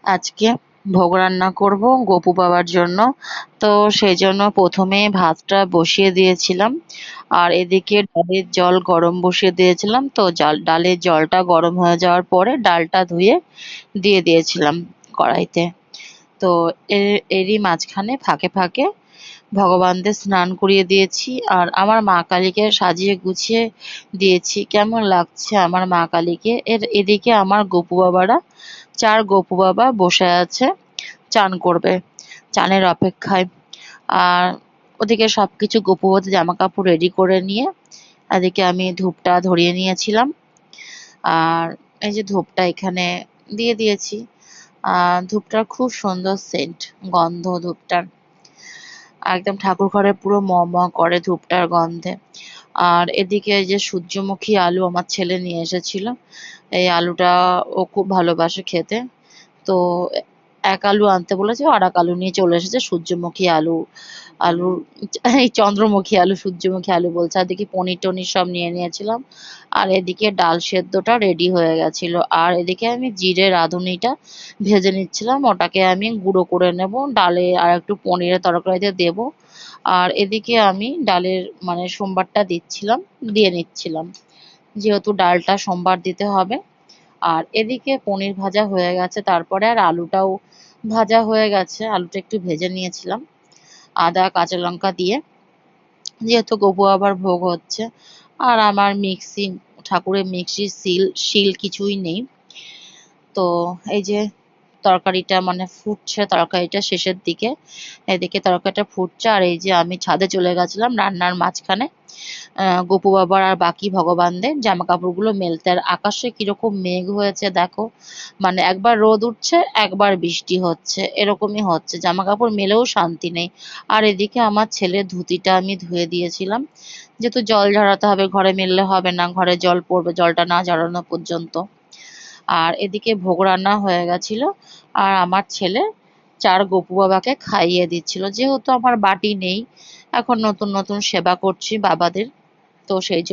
আজকে ভোগ রান্না করব গপু বাবার জন্য। তো সেই জন্য প্রথমে ভাতটা বসিয়ে দিয়েছিলাম, আর এদিকে ডালের জল গরম বসিয়ে দিয়েছিলাম। তো ডালের জলটা গরম হয়ে যাওয়ার পরে ডালটা ধুয়ে দিয়ে দিয়েছিলাম কড়াইতে। তো এরই মাঝখানে ফাঁকে ফাঁকে ভগবানদের স্নান করিয়ে দিয়েছি, আর আমার মা কালীকে সাজিয়ে গুছিয়ে দিয়েছি। কেমন লাগছে আমার মা কালীকে। এদিকে আমার গপু বাবারা, 4 গপু বাবা বসে আছে চান করবে, চানের অপেক্ষায়। আর ওদিকে সবকিছু গপু বাবাদের জামা কাপড় রেডি করে নিয়ে এদিকে আমি ধূপটা ধরিয়ে নিয়েছিলাম। আর এই যে ধূপটা এখানে দিয়ে দিয়েছি। ধূপটার খুব সুন্দর সেন্ট, গন্ধ ধূপটার একদম ঠাকুর ঘরে পুরো ম ম করে ধূপটার গন্ধে। আর এদিকে এই যে সূর্যমুখী আলু আমার ছেলে নিয়ে এসেছিল। এই আলুটা ও খুব ভালোবাসে খেতে। তো ১ আলু আনতে বলেছে, আর ১ আলু নিয়ে চলে এসেছে। সূর্যমুখী আলু, আলুর এই চন্দ্রমুখী আলু, সূর্যমুখী আলু বলছে। আর এদিকে পনির-টনির সব নিয়ে নিয়েছিলাম। আর এদিকে ডাল সেদ্ধটা রেডি হয়ে গেছিল। আর এদিকে আমি জিরে রাঁধুনিটা ভেজে নিচ্ছিলাম, ওটাকে আমি গুঁড়ো করে নেব। ডালে আর একটু পনিরের তরকারিতে দেব। আর এদিকে আমি ডালের মানে সোমবারটা দিয়ে নিচ্ছিলাম। যেহেতু ডালটা সোমবার দিতে হবে। আর এদিকে পনির ভাজা হয়ে গেছে, তারপরে আর আলুটাও ভাজা হয়ে গেছে। আলুটা একটু ভেজে নিয়েছিলাম আদা কাঁচা লঙ্কা দিয়ে, যেহেতু গপু আবার ভোগ হচ্ছে। আর আমার ঠাকুরের মিক্সির শিল কিছুই নেই। তো এই যে তরকারিটা মানে ফুটছে, তরকারিটা শেষের দিকে। এদিকে তরকারিটা ফুটছে, আর এই যে আমি ছাদে চলে গেছিলাম রান্নার মাঝখানে গপু বাবার আর বাকি ভগবানদের জামা কাপড়গুলো মেলতে। আর আকাশে কিরকম মেঘ হয়েছে দেখো, মানে একবার রোদ উঠছে একবার বৃষ্টি হচ্ছে, এরকমই হচ্ছে, জামা কাপড় মেলেও শান্তি নেই। আর এদিকে আমার ছেলের ধুতিটা আমি ধুয়ে দিয়েছিলাম, যেহেতু জল ঝরাতে হবে, ঘরে মেললে হবে না, ঘরে জল পড়বে জলটা না ঝরানো পর্যন্ত। আর এদিকে ভোগ রান্না হয়ে গেছিল, আর আমার ছেলে 4 গপু বাবাকে খাইয়ে দিচ্ছিল। যেহেতু আমার বাটি নেই, এখন নতুন নতুন সেবা করছি বাবাদের, তো সেই জন্য